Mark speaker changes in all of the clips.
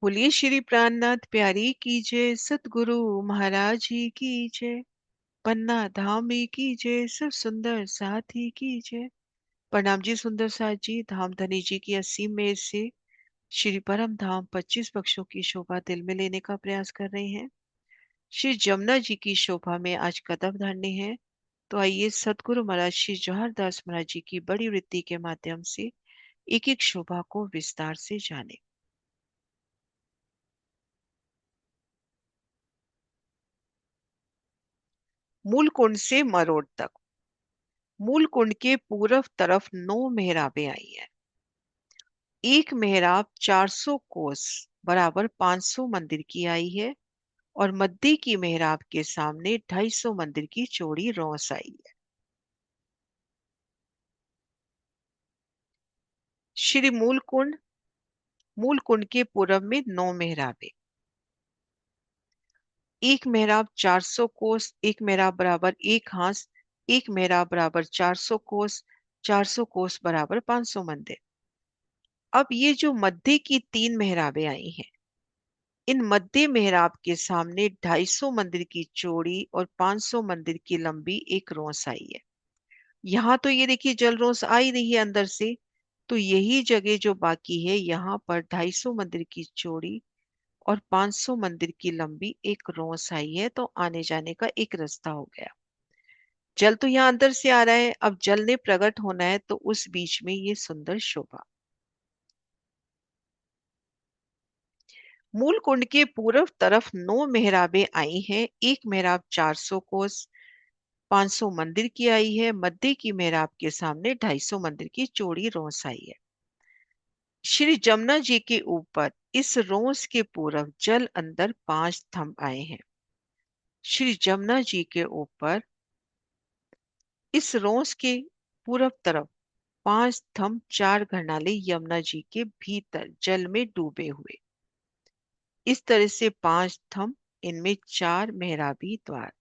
Speaker 1: बोलिए श्री प्राणनाथ प्यारी की जय, सतगुरु महाराज जी की जय। पन्ना धामी की जय, सब सुंदर साथी की जय। प्रणाम जी सुंदर साथ जी, धाम धनी जी की असीम मेहर से श्री परम धाम 25 पक्षों की शोभा दिल में लेने का प्रयास कर रहे हैं। श्री जमुना जी की शोभा में आज कदम धरने हैं। तो आइए सतगुरु महाराज श्री जवाहर दास महाराज जी की बड़ी वृत्ति के माध्यम से एक एक शोभा को विस्तार से जाने। मूल कुंड से मरोड़ तक। मूल कुंड के पूर्व तरफ 9 मेहराबें आई हैं। एक मेहराब 400 कोस बराबर 500 मंदिर की आई है और मध्य की मेहराब के सामने 250 मंदिर की चौड़ी रौस आई है। श्री मूल कुंड के पूर्व में 9 मेहराबें। एक मेहराब 400 कोस, एक मेहराब बराबर एक हाथ, एक मेहराब बराबर 400 कोस, 400 कोस बराबर 500 मंदिर। अब ये जो मध्य की 3 मेहराबें आई हैं, इन मध्य मेहराब के सामने 250 मंदिर की चौड़ी और 500 मंदिर की लंबी एक रोस आई है। यहाँ तो ये देखिए जल रोस आ ही रही है अंदर से। तो यही जगह जो बाकी है, यहाँ पर 250 मंदिर की चौड़ी और 500 मंदिर की लंबी एक रोस आई है। तो आने जाने का एक रास्ता हो गया। जल तो यहाँ अंदर से आ रहा है, अब जल ने प्रकट होना है, तो उस बीच में ये सुंदर शोभा। मूल कुंड के पूर्व तरफ 9 मेहराबें आई हैं। एक मेहराब 400 कोस 500 मंदिर की आई है। मध्य की मेहराब के सामने 250 मंदिर की चौड़ी रोस आई है। श्री जमुना जी के ऊपर इस रोस के पूर्व जल अंदर 5 थंब आए हैं। श्री जमुना जी के ऊपर इस रोस के पूर्व तरफ 5 थंब 4 घरनाले यमुना जी के भीतर जल में डूबे हुए। इस तरह से 5 थंब, इनमें 4 मेहराबी द्वार।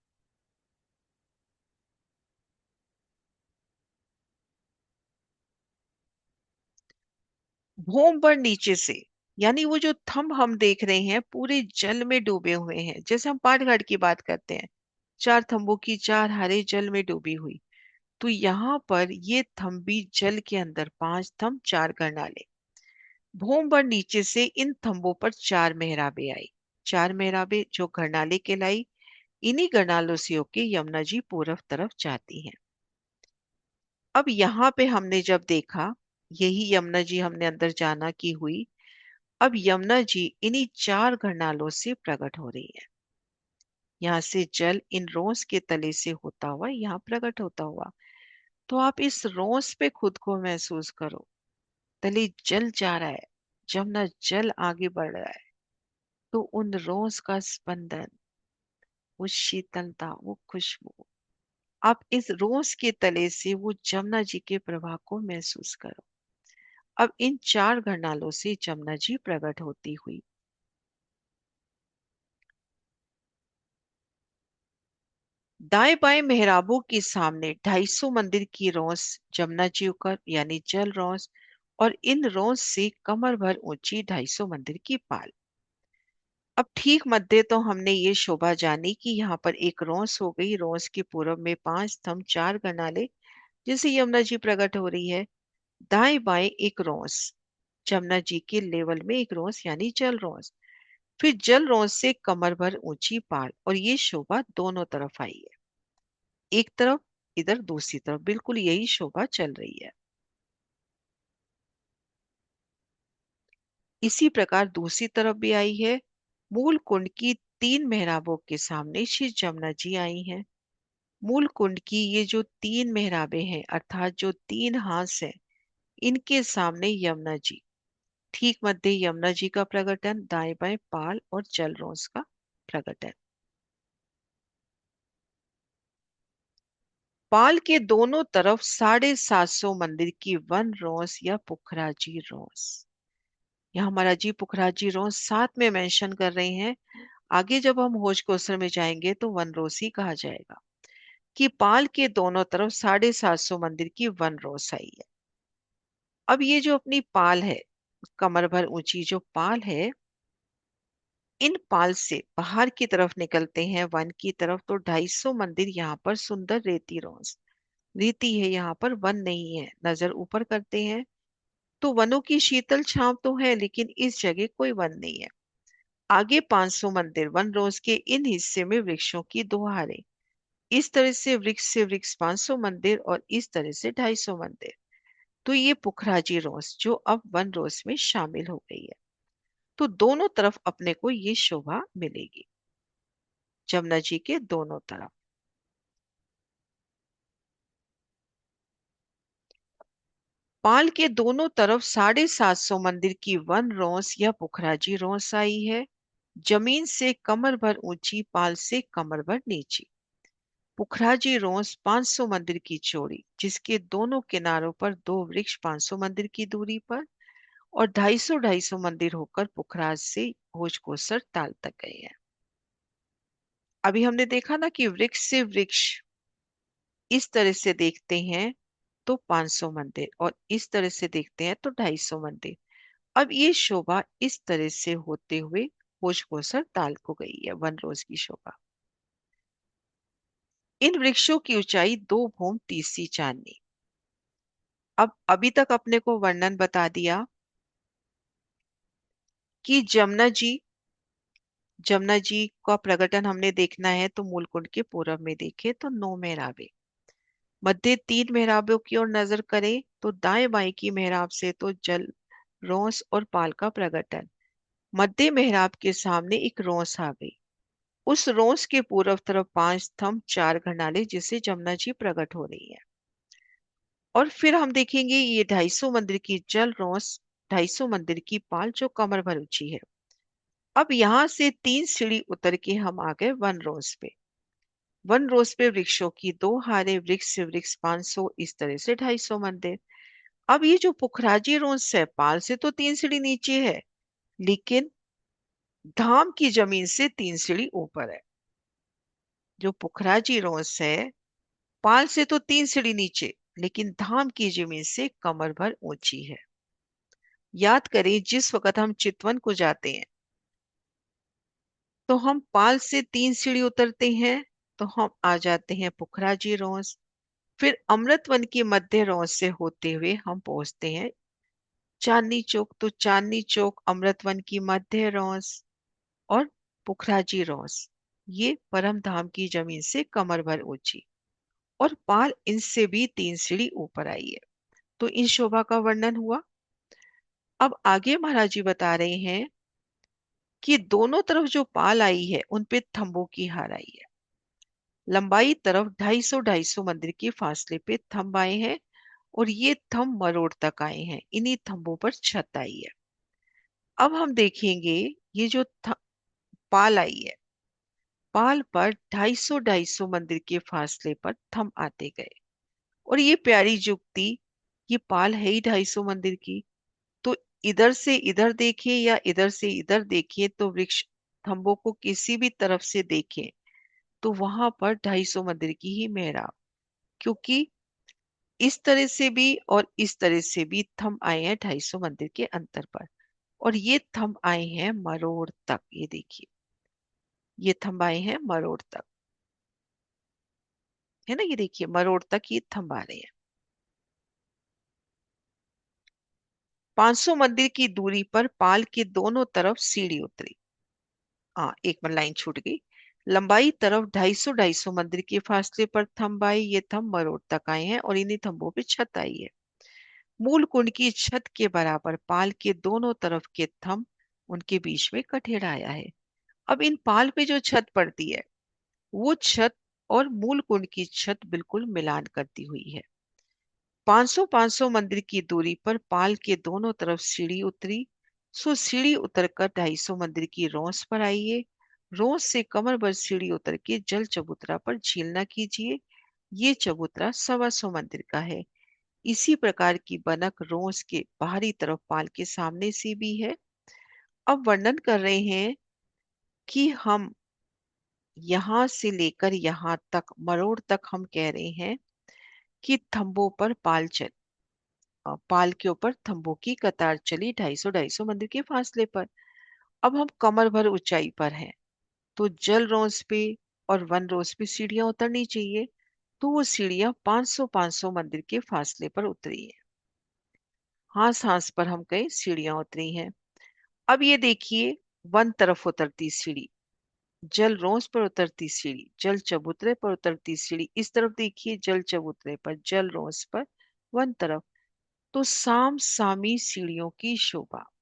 Speaker 1: भूम पर नीचे से, यानी वो जो थंब हम देख रहे हैं पूरे जल में डूबे हुए हैं। जैसे हम पाट घाट की बात करते हैं, 4 थंबों की 4 हारे जल में डूबी हुई। तो यहाँ पर ये थंब भी जल के अंदर, 5 थंब 4 करनाले। भूम पर नीचे से इन थंबों पर 4 मेहराबें आई। 4 मेहराबें जो घरनाले कहलाई, इन्हीं घरनालों से होके यमुना जी पूर्व तरफ जाती हैं। अब यहाँ पे हमने जब देखा, यही यमुना जी हमने अंदर जाना की हुई। अब यमुना जी इन्हीं 4 घरनालों से प्रकट हो रही है। यहाँ से जल इन रोंस के तले से होता हुआ यहाँ प्रकट होता हुआ। तो आप इस रोंस पे खुद को महसूस करो। तले जल जा रहा है, जमुना जल आगे बढ़ रहा है। तो उन रोंस का स्पंदन, वो शीतलता, वो खुशबू, आप इस रोंस के तले से वो जमुना जी के प्रवाह को महसूस करो। अब इन 4 घरनालों से जमुना जी प्रकट होती हुई दाएं बाएं मेहराबों के सामने 250 मंदिर की रोंस जमुना जी होकर, यानी जल रोंस, और इन रोंस से कमर भर ऊंची 250 मंदिर की पाल। अब ठीक मध्य तो हमने ये शोभा जानी कि यहाँ पर एक रोंस हो गई। रोंस के पूर्व में 5 स्तंभ 4 गनाले, जिसे यमुना जी प्रकट हो रही है। दाएं बाएं एक रोंस, जमुना जी के लेवल में एक रोंस, यानी जल रोंस। फिर जल रोंस से कमर भर ऊंची पाल, और ये शोभा दोनों तरफ आई है। एक तरफ, इधर दूसरी तरफ, बिल्कुल यही शोभा चल रही है। इसी प्रकार दूसरी तरफ भी आई है। मूल कुंड की 3 मेहराबों के सामने श्री जमुना जी आई हैं। मूल कुंड की ये जो 3 मेहराबें हैं, अर्थात जो 3 हांस हैं, इनके सामने यमुना जी। ठीक मध्य यमुना जी का प्रकटन, दाएं बाएं पाल और जल रोंस का प्रकटन। पाल के दोनों तरफ 750 मंदिर की वन रोंस या पुखराजी रोंस। यहाँ महाराज जी पुखराजी रोंस साथ में मेंशन कर रहे हैं। आगे जब हम होज कोसर में जाएंगे तो वन रोस ही कहा जाएगा। कि पाल के दोनों तरफ 750 मंदिर की वन रोस आई है। अब ये जो अपनी पाल है, कमर भर ऊंची जो पाल है, इन पाल से बाहर की तरफ निकलते हैं वन की तरफ, तो 250 मंदिर यहाँ पर सुंदर रेती रोंस, रीति है यहाँ पर, वन नहीं है। नजर ऊपर करते हैं तो वनों की शीतल छांव तो है, लेकिन इस जगह कोई वन नहीं है। आगे 500 मंदिर वन रोज के इन हिस्से में वृक्षों की दुहारें। इस तरह से वृक्ष 500 मंदिर और इस तरह से 250 मंदिर। तो ये पुखराजी रोज जो अब वन रोज में शामिल हो गई है। तो दोनों तरफ अपने को ये शोभा मिलेगी, जमुना जी के दोनों तरफ। पाल के दोनों तरफ 750 मंदिर की वन रोंस या पुखराजी रोंस आई है। जमीन से कमर भर ऊंची, पाल से कमर भर नीची। पुखराजी रोंस 500 मंदिर की चौड़ी, जिसके दोनों किनारों पर दो वृक्ष 500 मंदिर की दूरी पर, और 250 मंदिर होकर पुखराज से भोजकोसर ताल तक गए हैं। अभी हमने देखा ना कि वृक्ष से वृक्ष इस तरह से देखते हैं तो 500 मंदिर, और इस तरह से देखते हैं तो 250 मंदिर। अब ये शोभा इस तरह से होते हुए भोजकोसर ताल को गई है, वन रोज की शोभा। इन वृक्षों की ऊंचाई 2 भूम 30 चांदनी। अब अभी तक अपने को वर्णन बता दिया कि जमुना जी का प्रकटन हमने देखना है तो मूलकुंड के पूरब में देखे तो 9 मेहराबे, मध्य 3 मेहराबों की ओर नजर करें तो दाएं बाएं की मेहराब से तो जल रोंस और पाल का प्रकटन। मध्य मेहराब के सामने एक रोंस आ गई, उस रोंस के पूरब तरफ 5 स्तंभ 4 घरनाले जिससे जमुना जी प्रकट हो रही है। और फिर हम देखेंगे ये 250 मंदिर की जल रोंस, 250 मंदिर की पाल जो कमर भर ऊंची है। अब यहां से 3 सीढ़ी उतर के हम आ गए वन रोज पे। वन रोज पे वृक्षों की 2 हारे, वृक्ष से वृक्ष 500, इस तरह से 250 मंदिर। अब ये जो पुखराजी रोज है, पाल से तो 3 सीढ़ी नीचे है, लेकिन धाम की जमीन से 3 सीढ़ी ऊपर है। जो पुखराजी रोज है, पाल से तो 3 सीढ़ी नीचे, लेकिन धाम की जमीन से कमर भर ऊंची है। याद करें जिस वक्त हम चितवन को जाते हैं तो हम पाल से 3 सीढ़ी उतरते हैं तो हम आ जाते हैं पुखराजी रोंस। फिर अमृतवन के मध्य रोंस से होते हुए हम पहुंचते हैं चांदनी चौक। तो चांदनी चौक अमृतवन की मध्य रोंस और पुखराजी रोंस, ये परम धाम की जमीन से कमर भर ऊंची, और पाल इनसे भी 3 सीढ़ी ऊपर आई है। तो इन शोभा का वर्णन हुआ। अब आगे महाराज जी बता रहे हैं कि दोनों तरफ जो पाल आई है उन पे थंबों की हार आई है। लंबाई तरफ 250 मंदिर के फासले पे थंब आए हैं, और ये थंब मरोड़ तक आए हैं। इन्हीं थंबों पर छत आई है। अब हम देखेंगे ये जो पाल आई है, पाल पर 250 मंदिर के फासले पर थंब आते गए। और ये प्यारी जुक्ति, ये पाल है ही 250 मंदिर की, तो इधर से इधर देखिए या इधर से इधर देखिए तो वृक्ष थंबों को किसी भी तरफ से देखें तो वहां पर 250 मंदिर की ही मेहराब, क्योंकि इस तरह से भी और इस तरह से भी थंब आए हैं 250 मंदिर के अंतर पर। और ये थंब आए हैं मरोड़ तक, ये देखिए, ये थंब आए हैं मरोड़ तक, है ना, ये देखिए मरोड़ तक ये थंब आ रहे हैं। 500 मंदिर की दूरी पर पाल के दोनों तरफ सीढ़ी उतरी। हाँ, एक बार लाइन छूट गई। लंबाई तरफ 250 मंदिर के फासले पर थंब आए, ये थंब मरोड़ तक आए हैं और इन्हीं थंबों पे छत आई है। मूल कुंड की छत के बराबर पाल के दोनों तरफ के थंब, उनके बीच में कठेड़ा आया है। अब इन पाल पे जो छत पड़ती है वो छत और मूल कुंड की छत बिल्कुल मिलान करती हुई है। 500 मंदिर की दूरी पर पाल के दोनों तरफ सीढ़ी उतरी। सो सीढ़ी उतरकर 250 मंदिर की रोंस पर आइए। रोंस से कमर भर सीढ़ी उतर के जल चबूतरा पर झील न कीजिए। ये चबूतरा 125 मंदिर का है। इसी प्रकार की बनक रोंस के बाहरी तरफ पाल के सामने से भी है। अब वर्णन कर रहे हैं कि हम यहां से लेकर यहां तक मरोड़ तक हम कह रहे हैं कि थंबों पर पाल के ऊपर थंबों की कतार चली 250 250 मंदिर के फासले पर। अब हम कमर भर ऊंचाई पर हैं, तो जल रोज पे और वन रोज पे सीढ़ियां उतरनी चाहिए। तो वो सीढ़ियां 500-500 मंदिर के फासले पर उतरी है। हांस हांस पर हम गए, सीढ़ियां उतरी हैं। अब ये देखिए, वन तरफ उतरती सीढ़ी, जल रोज पर उतरती सीढ़ी, जल चबूतरे पर उतरती सीढ़ी, इस तरफ देखिए जल चबूतरे पर, जल रोज पर, वन तरफ। तो साम सामी सीढ़ियों की शोभा।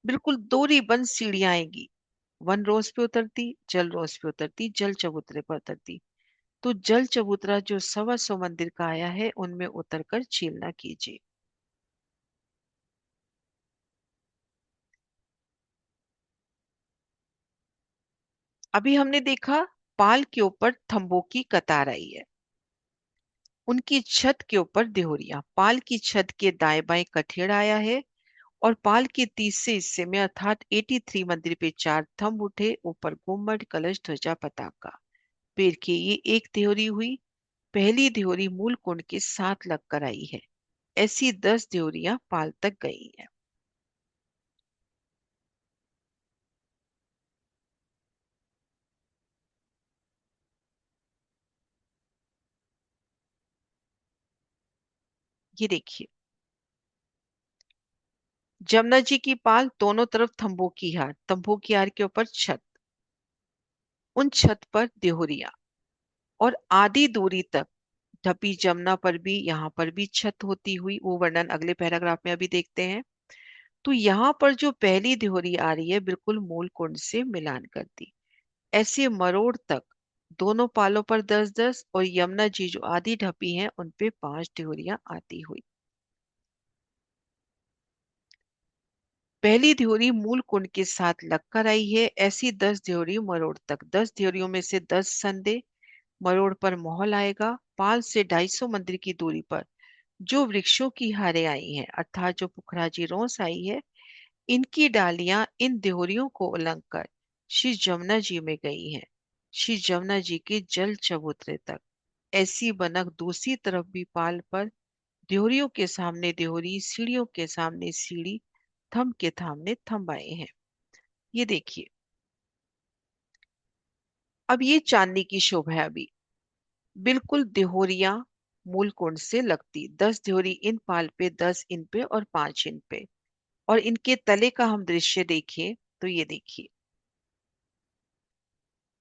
Speaker 1: बिल्कुल दोहरी बंद सीढ़ियां आएंगी, वन रोज पे उतरती, जल रोज पे उतरती, जल चबूतरे पर उतरती। तो जल चबूतरा जो 125 मंदिर का आया है, उनमें उतरकर छीलना कीजिए। अभी हमने देखा पाल के ऊपर थंबों की कतार आई है, उनकी छत के ऊपर देहुरिया, पाल की छत के दाएं बाएं कठेड़ आया है, और पाल के तीसरे हिस्से में अर्थात 83 मंदिर पे चार थंब उठे, ऊपर गुम्मट, कलश, ध्वजा, पताका। पैर की ये एक देहुरी हुई। पहली देहुरी मूल कुंड के साथ लगकर आई है। ऐसी 10 देहुरियां पाल तक गई हैं। ये देखिए, जमुना जी की पाल, दोनों तरफ तंबू की हार, तंबू की हार के ऊपर छत, उन छत पर देहुरिया, और आधी दूरी तक ढपी जमुना पर भी, यहाँ पर भी छत होती हुई, वो वर्णन अगले पैराग्राफ में अभी देखते हैं। तो यहाँ पर जो पहली देहुरी आ रही है, बिल्कुल मूल कुंड से मिलान करती, ऐसे मरोड़ तक दोनों पालों पर 10-10, और यमुना जी जो आधी ढपी हैं उन पे 5 देहुरियां आती हुई। पहली ध्योरी मूल कुंड के साथ लगकर आई है, ऐसी 10 ध्योरी मरोड़ तक, 10 ध्योरियों में से 10 संदे, मरोड़ पर मोहल आएगा। पाल से 250 मंदिर की दूरी पर जो वृक्षों की हारें आई हैं, अर्थात जो पुखराजी रोस आई है, इनकी डालियां इन देहरियों को उलंघ कर श्री जमुना जी में गई हैं, श्री जमुना जी के जल चबूतरे तक। ऐसी बनक दूसरी तरफ भी पाल पर देहरियों के सामने देहरी, सीढ़ियों के सामने सीढ़ी, थंब के सामने थंब आए हैं। ये देखिए, अब ये चांदनी की शोभा है। अभी बिल्कुल देहोरियां मूल कुंड से लगती, 10 देहोरी इन पाल पे, 10 इन पे और 5 इन पे। और इनके तले का हम दृश्य देखिए, तो ये देखिए,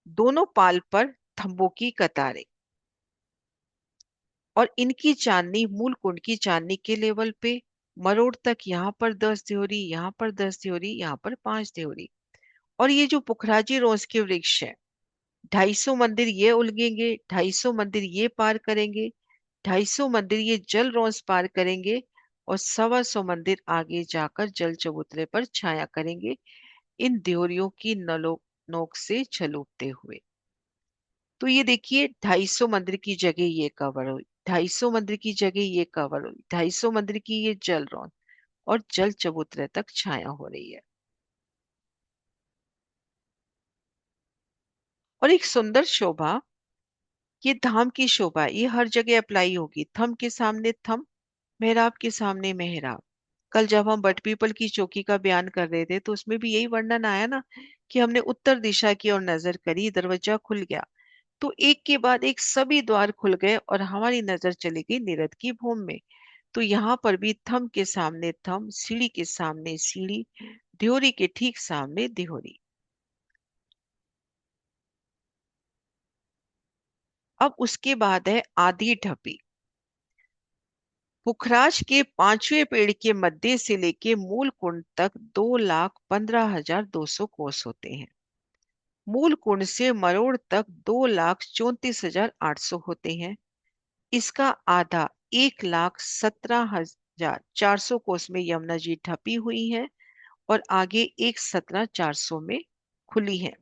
Speaker 1: दोनों पाल पर थंबों की कतारें, और इनकी चांदनी मूल कुंड की चांदनी के लेवल पे, मरोड़ तक यहाँ पर 10 देहोरी, यहाँ पर 10 देहोरी, यहाँ पर 5 देहोरी। और ये जो पुखराजी रोज के वृक्ष है, 250 मंदिर ये उलगेंगे, 250 मंदिर ये पार करेंगे, 250 मंदिर ये जल रोज पार करेंगे, और 125 मंदिर आगे जाकर जल चबूतरे पर छाया करेंगे, इन देहरियों की नलों नोक से छलूटते हुए। तो ये देखिए, 250 मंदिर की जगह ये कवर हुई, 250 मंदिर की जगह ये कवर हुई, 250 मंदिर की ये जल रौन, और जल चबूतरे तक छाया हो रही है। और एक सुंदर शोभा, ये धाम की शोभा, ये हर जगह अप्लाई होगी। थम के सामने थम, मेहराब के सामने मेहराब। कल जब हम बट पीपल की चौकी का बयान कर रहे थे, तो उसमें भी यही वर्णन आया ना, कि हमने उत्तर दिशा की ओर नजर करी, दरवाजा खुल गया, तो एक के बाद एक सभी द्वार खुल गए, और हमारी नजर चली गई निरत की भूमि में। तो यहाँ पर भी थम के सामने थम, सीढ़ी के सामने सीढ़ी, ध्योरी के ठीक सामने ध्योरी। अब उसके बाद है आदि ढपी। पुखराज के 5वें पेड़ के मध्य से लेके मूल कुंड तक 2,15,200 कोस होते हैं। मूल कुंड से मरोड़ तक 2,34,800 होते हैं। इसका आधा, 1,17,400 कोस में यमुना जी ढपी हुई है, और आगे 1,17,400 में खुली है।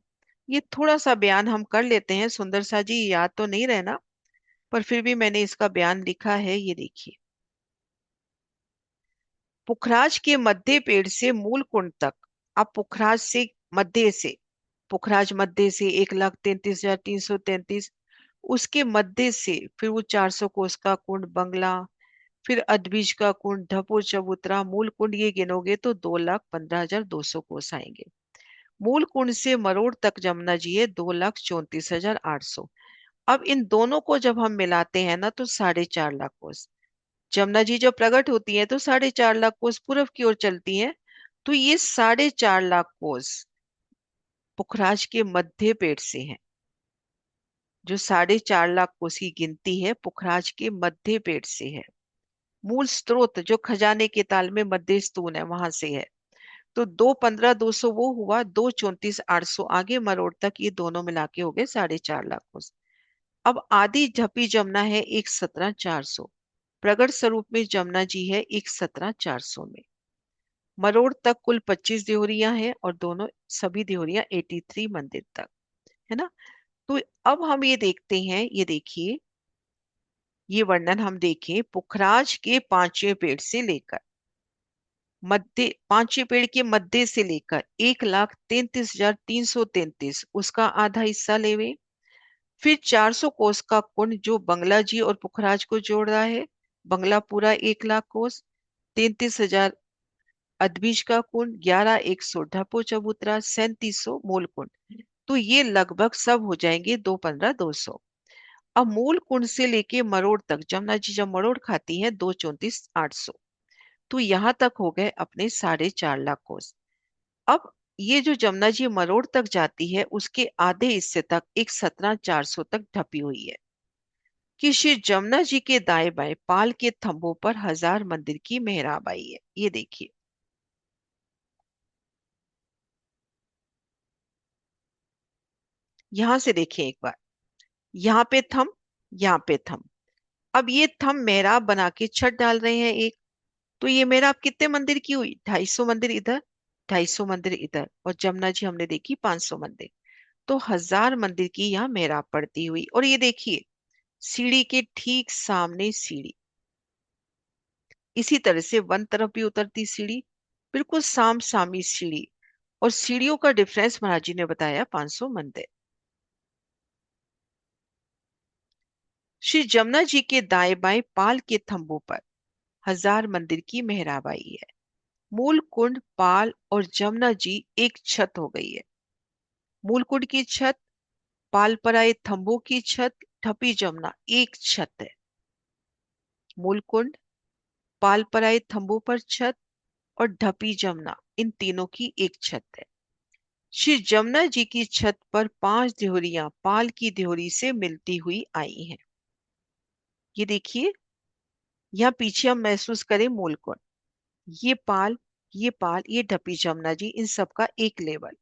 Speaker 1: ये थोड़ा सा बयान हम कर लेते हैं, सुंदर सा जी याद तो नहीं रहना, पर फिर भी मैंने इसका बयान लिखा है, ये देखिए। पुखराज के मध्य पेड़ से मूल कुंड तक, अब पुखराज से मध्य से, पुखराज मध्य से 1,33,333, उसके मध्य से फिर वो 400 कोस का कुंड बंगला, फिर अदबीज का कुंड, ढपो चबूतरा, मूल कुंड, ये गिनोगे तो 2,15,200 कोस आएंगे। मूल कुंड से मरोड़ तक जमुना जी है 2,34,800। अब इन दोनों को जब हम मिलाते हैं ना तो 4.5 लाख कोस। जमुना जी जब प्रकट होती है तो 4.5 लाख कोस पूर्व की ओर चलती हैं। तो ये 4.5 लाख कोस पुखराज के मध्य पेट से है। जो 4.5 लाख कोस की गिनती है पुखराज के मध्य पेट से है। मूल स्रोत जो खजाने के ताल में मध्य स्तून है वहां से है। तो 2,15,200 वो हुआ, 2,34,800 आगे मरोड़ तक, ये दोनों मिला के हो गए 4.5 लाख कोस। अब आदि झपी जमुना है 1,17,400। प्रगट स्वरूप में जमुना जी है 1,17,400 में। मरोड़ तक कुल 25 देहरियां हैं और दोनों सभी देहरियां 83 मंदिर तक, है ना। तो अब हम ये देखते हैं, ये देखिए, ये वर्णन हम देखें पुखराज के पांचवें पेड़ से लेकर मध्य, पांचवें पेड़ के मध्य से लेकर 1,33,333 उसका आधा हिस्सा लेवे। फिर 400 कोस का कुंड जो बंगला जी और पुखराज को जोड़ रहा है, बंगला पूरा 1 लाख कोस। 33,000 अदबीज का कुंड, 11,100 ढपो चबूतरा, 3,700 मूल कुंड। तो ये लगभग सब हो जाएंगे 2,15,200। अब मूल कुंड से लेके मरोड़ तक जमुना जी जब मरोड़ खाती है 2,34,800। तो यहां तक हो गए अपने 4.5 लाख कोस। अब ये जो जमुना जी मरोड़ तक जाती है उसके आधे हिस्से तक 1,17,400 तक ढपी हुई है कि श्री जमुना जी के दाएं बाएं पाल के थंभों पर 1,000 मंदिर की मेहराब आई है। ये देखिए, यहां से देखिए एक बार, यहाँ पे थंब, यहाँ पे थंब। अब ये थंब मेहराब बना के छत डाल रहे हैं एक। तो ये मेहराब कितने मंदिर की हुई? 250 मंदिर इधर, 250 मंदिर इधर, और जमुना जी हमने देखी 500 मंदिर। तो 1,000 मंदिर की यहाँ मेहराब पड़ती हुई। और ये देखिए, सीढ़ी के ठीक सामने सीढ़ी, इसी तरह से वन तरफ भी उतरती सीढ़ी, बिल्कुल साम सामी सीढ़ी। और सीढ़ियों का डिफरेंस महाराज जी ने बताया 500 मंदिर। श्री जमुना जी के दाएं बाएं पाल के थंबों पर 1,000 मंदिर की मेहराब आई है। मूल कुंड, पाल और जमुना जी एक छत हो गई है। मूल कुंड की छत, पाल पर आए थंबों की छत, ठपी जमुना एक छत है। मूल कुंड, पाल पर आए थंबों पर छत और ढपी जमुना, इन तीनों की एक छत है। श्री जमुना जी की छत पर 5 देहरियां पाल की देहरी से मिलती हुई आई हैं। ये देखिए, यहाँ पीछे हम महसूस करें मूल कुंड, ये पाल, ये पाल, ये ढपी जमुना जी, इन सब का एक लेवल।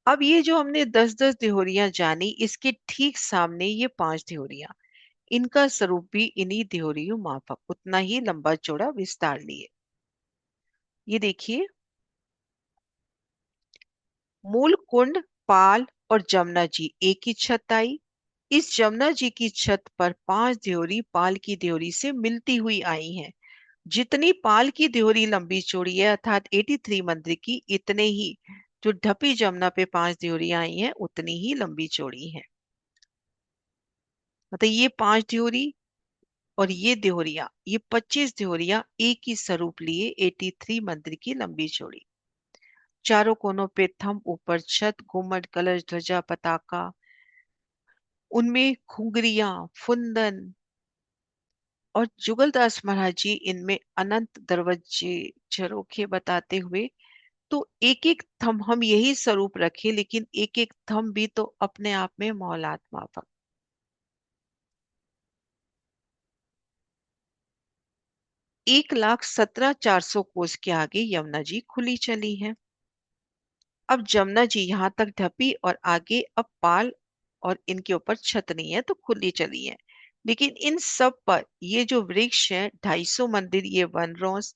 Speaker 1: अब ये जो हमने 10-10 देहरियां जानी, इसके ठीक सामने ये 5 देहरियां, इनका स्वरूप भी इन्हीं देहरियों माफक उतना ही लंबा चौड़ा विस्तार लिए। ये देखिए, मूल कुंड, पाल और जमुना जी एक ही छत आई। इस जमुना जी की छत पर 5 देहरी पाल की देहरी से मिलती हुई आई हैं। जितनी पाल की देहरी लंबी चौड़ी है अर्थात 83 मंदिर की, इतने ही जो ढपी जमुना पे 5 देहरियां आई हैं उतनी ही लंबी चौड़ी हैं। मतलब ये 5 देहरी और ये देहरिया, ये 25 देहरिया एक ही स्वरूप लिए 83 मंदिर की लंबी चौड़ी। चारों कोनों पे थंब, ऊपर छत, घुमट, कलश, ध्वजा, पताका, उनमें खुंगरियां, फुंदन, और जुगलदास महाराज जी इनमें अनंत दरवाजे झरोखे बताते हुए। तो एक एक थंब हम यही स्वरूप रखे, लेकिन एक एक थंब भी तो अपने आप में मौलात माफक। 1,17,400 कोस के आगे यमुना जी खुली चली है। अब जमुना जी यहाँ तक ढपी और आगे अब पाल और इनके ऊपर छत नहीं है तो खुली चली है। लेकिन इन सब पर ये जो वृक्ष है, 250 मंदिर ये वन रोज,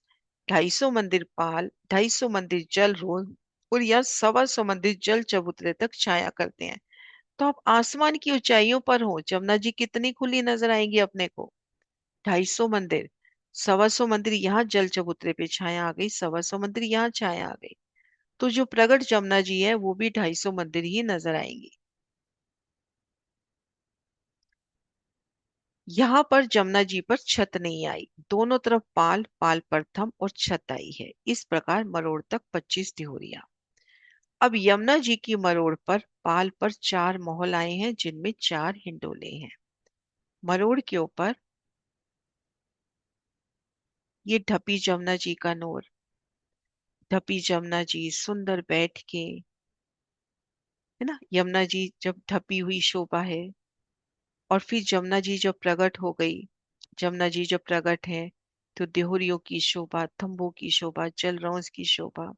Speaker 1: 250 मंदिर पाल, 250 मंदिर जल रोज, और यह 125 मंदिर जल चबूतरे तक छाया करते हैं। तो आप आसमान की ऊंचाइयों पर हो, जमुना जी कितनी खुली नजर आएंगी अपने को? 250 मंदिर, 125 मंदिर यहाँ जल चबूतरे पे छाया आ गई, 125 मंदिर यहाँ छाया आ गई। तो जो प्रगट जमुना जी है वो भी 250 मंदिर ही नजर आएंगी। यहाँ पर जमुना जी पर छत नहीं आई, दोनों तरफ पाल, पाल पर थम और छत आई है। इस प्रकार मरोड़ तक 25 दिहोरियां। अब यमुना जी की मरोड़ पर पाल पर 4 मोहल आए हैं, जिनमें 4 हिंडोले हैं। मरोड़ के ऊपर ये ढपी जमुना जी का नूर, ढपी जमुना जी सुंदर बैठ के, है ना, यमुना जी जब ढपी हुई शोभा है। और फिर जमुना जी जब प्रकट हो गई, जमुना जी जब प्रकट है, तो देहुरियों की शोभा, थंभों की शोभा, जलरौंस की शोभा।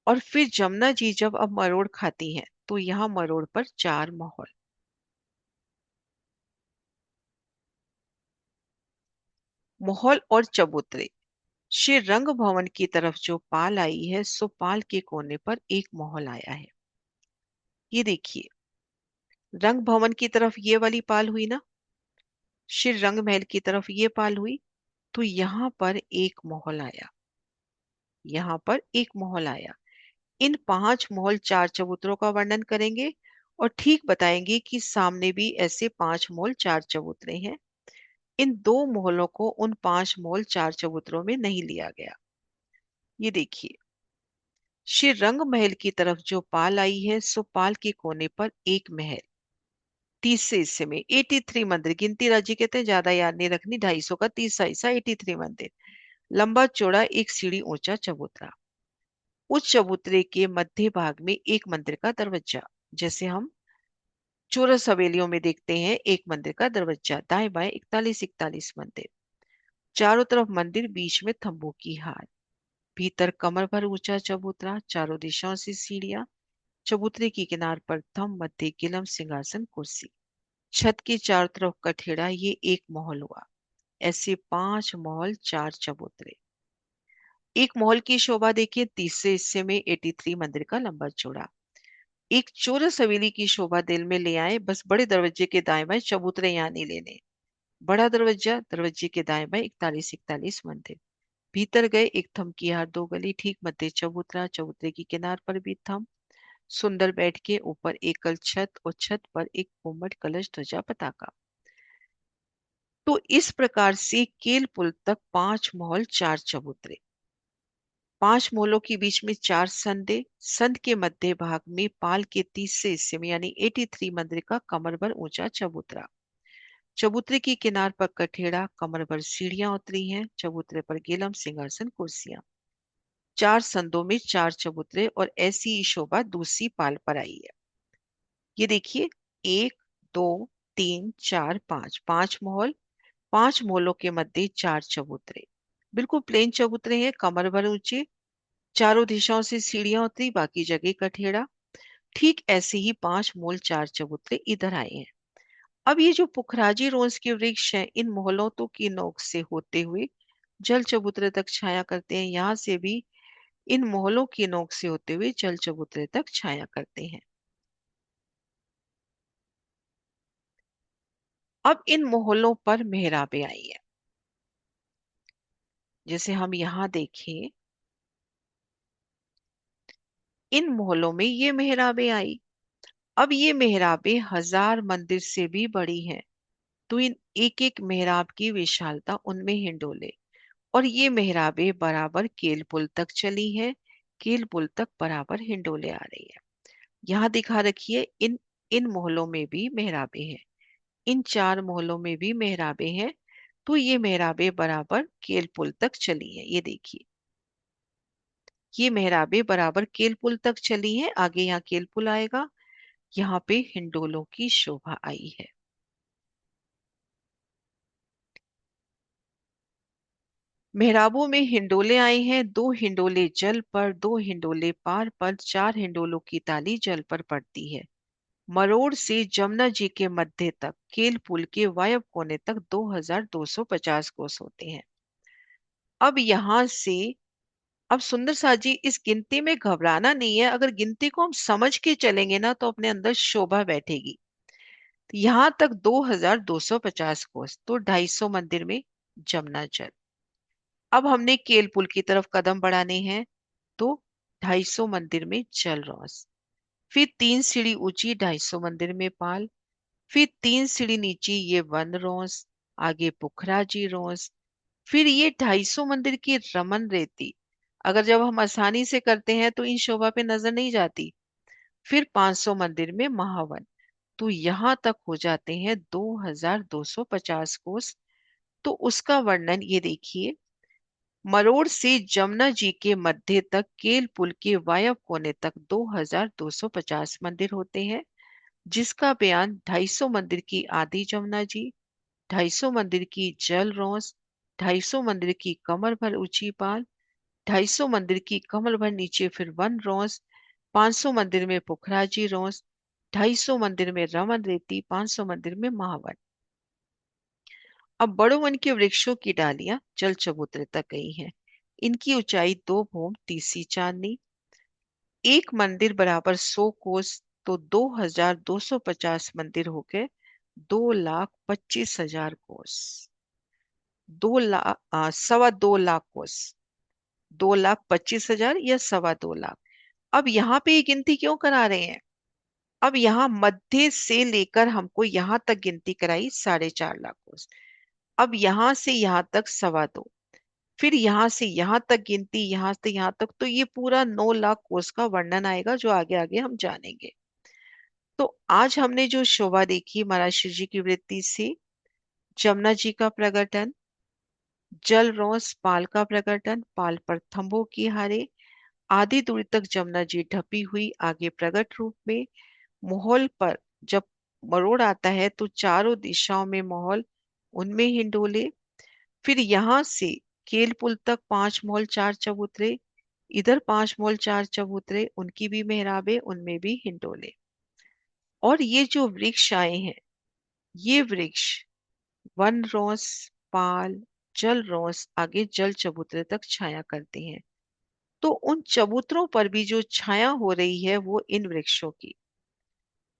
Speaker 1: और फिर जमुना जी जब अब मरोड़ खाती हैं, तो यहाँ मरोड़ पर 4 मोहर। मोहल और चबूतरे। श्री रंग भवन की तरफ जो पाल आई है, सो पाल के कोने पर एक मोहल आया है। ये देखिए, रंग भवन की तरफ ये वाली पाल हुई ना, श्री रंग महल की तरफ ये पाल हुई, तो यहाँ पर एक मोहल आया, यहाँ पर एक मोहल आया। इन 5 मोहल 4 चबूतरों का वर्णन करेंगे और ठीक बताएंगे कि सामने भी ऐसे 5 मोहल 4 चबूतरे हैं। इन 2 मोहलों को उन 5 मोहल 4 चबूतरों में नहीं लिया गया। ये देखिए, श्री रंग महल की तरफ जो पाल आई है, सो पाल के कोने पर एक महल, 30 हिस्से में 83 मंदिर। गिनती राज्य कहते हैं, ज्यादा याद नहीं रखनी, 250 का 30 हिस्सा 83 मंदिर। लंबा चौड़ा एक सीढ़ी ऊंचा चबूतरा। उस चबूतरे के मध्य भाग में एक मंदिर का दरवाजा, जैसे हम चौरस हवेलियों में देखते हैं, एक मंदिर का दरवाजा। दाएं बाएं 41 मंदिर, चारों तरफ मंदिर, बीच में तंबू की हार। भीतर कमर भर ऊंचा चबूतरा, चारों दिशाओं से सीढ़ियां, चबूतरे की किनार पर थम, मध्य किलम, सिंहासन, कुर्सी। छत के चारों तरफ कठेड़ा, ये एक महल हुआ। ऐसे 5 महल 4 चबूतरे। एक महल की शोभा देखिए, तीसरे हिस्से में 83 मंदिर का लंबा चौड़ा। एक चौरस हवेली की शोभा दिल में ले आए, बस बड़े दरवाजे के दाएं बाएं चबूतरे यहाँ नहीं लेने। बड़ा दरवाजा, दरवाजे के दाएं बाएं 41 मंदिर। भीतर गए, एक थम की हार, 2 गली, ठीक मध्य चबूतरा, चबूतरे की किनार पर भी थम, सुंदर बैठ के, ऊपर एकल छत और छत पर एक गुम्बद, कलश, ध्वजा, पताका। तो इस प्रकार से केल पुल तक 5 महल 4 चबूतरे। 5 मोहलों के बीच में 4 संदे, संद के मध्य भाग में पाल के तीसरे हिस्से में यानी 83 मंदिर का कमर भर ऊंचा चबूतरा। चबूतरे की किनार पर कठेड़ा, कमर भर सीढ़ियां उतरी हैं, चबूतरे पर गिलम, सिंहासन, कुर्सियां। 4 संदों में 4 चबूतरे और ऐसी ही शोभा दूसरी पाल पर आई है। ये देखिए, 1 2 3 4 5, 5 मोहल, 5 मोहलों के मध्य 4 चबूतरे। बिल्कुल प्लेन चबूतरे हैं, कमर भर ऊंचे, चारों दिशाओं से सीढ़ियां उतरी, बाकी जगह कठेड़ा। ठीक ऐसे ही 5 मूल 4 चबूतरे इधर आए हैं। अब ये जो पुखराजी रोज के वृक्ष हैं, इन मोहलतों की नोक से होते हुए जल चबूतरे तक छाया करते हैं। यहाँ से भी इन मोहलों की नोक से होते हुए जल चबूतरे तक छाया करते हैं। अब इन मोहल्लों पर मेहराबें आई है। जैसे हम यहाँ देखें, इन मोहल्लों में ये मेहराबें आई। अब ये मेहराबें 1000 मंदिर से भी बड़ी हैं। तो इन एक एक मेहराब की विशालता, उनमें हिंडोले। और ये मेहराबें बराबर केल पुल तक चली है, केल पुल तक बराबर हिंडोले आ रही है। यहाँ दिखा रखिए, इन इन मोहल्लों में भी मेहराबें हैं, इन 4 मोहल्लों में भी मेहराबें हैं। तो ये मेहराबें बराबर केल पुल तक चली है। ये देखिए, ये मेहराबें बराबर केल पुल तक चली हैं। आगे यहाँ केल पुल आएगा, यहाँ पे हिंडोलों की शोभा आई है। मेहराबों में हिंडोले आए हैं, 2 हिंडोले जल पर, 2 हिंडोले पार पर, 4 हिंडोलों की ताली जल पर पड़ती है। मरोड़ से जमुना जी के मध्य तक, केल पुल के वायव्य कोने तक 2250 कोस होते हैं। अब यहाँ से, अब सुंदर सा जी, इस गिनती में घबराना नहीं है। अगर गिनती को हम समझ के चलेंगे ना, तो अपने अंदर शोभा बैठेगी। यहाँ तक 2250 कोस, तो 250 मंदिर में जमुना जल। अब हमने केल पुल की तरफ कदम बढ़ाने हैं, तो 250 मंदिर में जल रौस। फिर 3 सीढ़ी ऊंची, 250 मंदिर में पाल। फिर 3 सीढ़ी नीचे ये वन रोज, आगे पुखराजी रोज, फिर ये 250 मंदिर की रमन रेती। अगर जब हम आसानी से करते हैं तो इन शोभा पे नजर नहीं जाती। फिर 500 मंदिर में महावन। तो यहाँ तक हो जाते हैं 2250 कोस। तो उसका वर्णन ये देखिए। मरोड़ से जमुना जी के मध्य तक केल पुल के वायव कोने तक 2250 मंदिर होते हैं, जिसका बयान 250 मंदिर की आदि जमुना जी, 250 मंदिर की जल रोस, 250 मंदिर की कमर भर ऊंची पाल, 250 मंदिर की कमर भर नीचे फिर वन रोस, 500 मंदिर में पुखराजी रोस, 250 मंदिर में रमन रेती, 500 मंदिर में महावन। अब बड़ों वन के वृक्षों की डालियां जल चबूतरे तक गई हैं। इनकी ऊंचाई 2 भूम तीसरी चांदनी। एक मंदिर बराबर 100 कोस। तो 2250 मंदिर हो गए 2,25,000 कोस। 2,25,000 कोस। 2,25,000 या 2,25,000। अब यहाँ पे ये गिनती क्यों करा रहे हैं? अब यहाँ मध्य से लेकर हमको यहाँ तक गिनती कराई 4.5 लाख कोस। अब यहाँ से यहाँ तक 2.25, फिर यहाँ से यहाँ तक गिनती, यहाँ से यहाँ तक, तो ये पूरा 9 लाख कोस का वर्णन आएगा, जो आगे आगे हम जानेंगे। तो आज हमने जो शोभा देखी महाराज श्री जी की वृत्ति से, जमुना जी का प्रकटन, जल रोस पाल का प्रकटन, पाल पर थंभों की हारे, आधी दूरी तक जमुना जी ढपी हुई आगे प्रकट रूप में, माहौल पर जब मरोड़ आता है तो चारों दिशाओं में माहौल, उनमें हिंडोले। फिर यहाँ से केल पुल तक 5 महल 4 चबूतरे, इधर 5 महल 4 चबूतरे, उनकी भी मेहराबे, उनमें भी हिंडोले। और ये जो वृक्ष आए हैं, ये वृक्ष वन रोस, पाल, जल रोस आगे जल चबूतरे तक छाया करते हैं। तो उन चबूतरों पर भी जो छाया हो रही है वो इन वृक्षों की।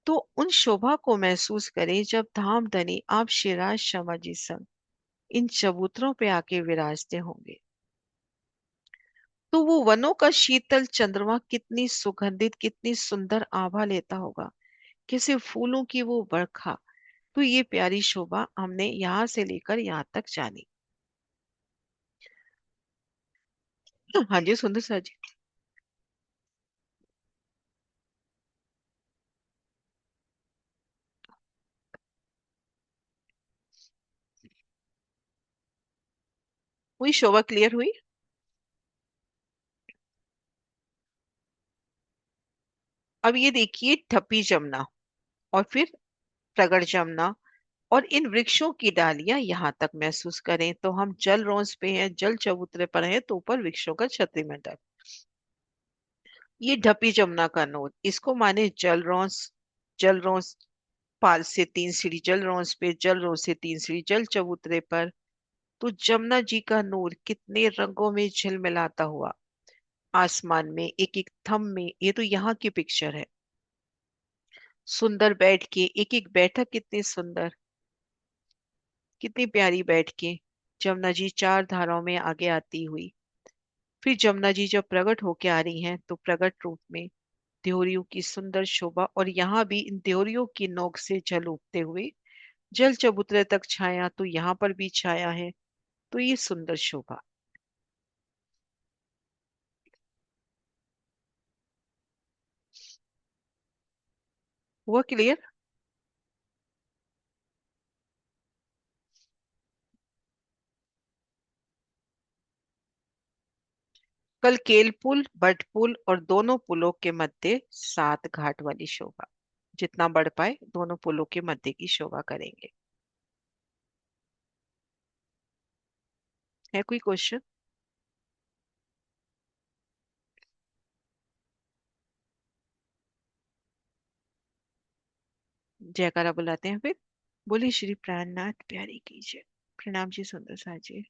Speaker 1: तो उन शोभा को महसूस करें जब धाम धनी आप शिराज शमा जी संग इन चबूतरों पे आके विराजते होंगे। तो वो वनों का शीतल चंद्रमा कितनी सुगंधित, कितनी सुंदर आभा लेता होगा, कैसे फूलों की वो बरखा। तो ये प्यारी शोभा हमने यहाँ से लेकर यहाँ तक जानी। हाँ जी सुंदर सा जी। हुई शोभा, क्लियर हुई? अब ये देखिए ठप्पी जमुना और फिर प्रगट जमुना और इन वृक्षों की डालियां यहाँ तक महसूस करें। तो हम जल रोंस पे हैं, जल चबूतरे पर हैं, तो ऊपर वृक्षों का छत्रीमंडल। ये ढपी जमुना का नोद, इसको माने जल रोंस। जल रोंस पाल से 3 सीढ़ी जल रोंस पे, जल रोंस से 3 सीढ़ी जल चबूतरे पर। तो जमुना जी का नूर कितने रंगों में झिलमिलाता हुआ आसमान में, एक एक थम में। ये तो यहाँ की पिक्चर है। सुंदर बैठ के, एक एक बैठक कितनी सुंदर, कितनी प्यारी बैठ के जमुना जी 4 धाराओं में आगे आती हुई। फिर जमुना जी जब प्रकट होके आ रही हैं तो प्रकट रूप में देहरियों की सुंदर शोभा, और यहाँ भी इन देहरियों की नोक से जल उठते हुए जल चबूतरे तक छाया, तो यहाँ पर भी छाया है। तो ये सुंदर शोभा हुआ क्लियर? कल केल पुल, बट पुल और दोनों पुलों के मध्य 7 घाट वाली शोभा, जितना बढ़ पाए दोनों पुलों के मध्य की शोभा करेंगे। है कोई क्वेश्चन? जयकारा बुलाते हैं फिर। बोले श्री प्राणनाथ प्यारी कीजिए। प्रणाम जी सुंदर सा जी।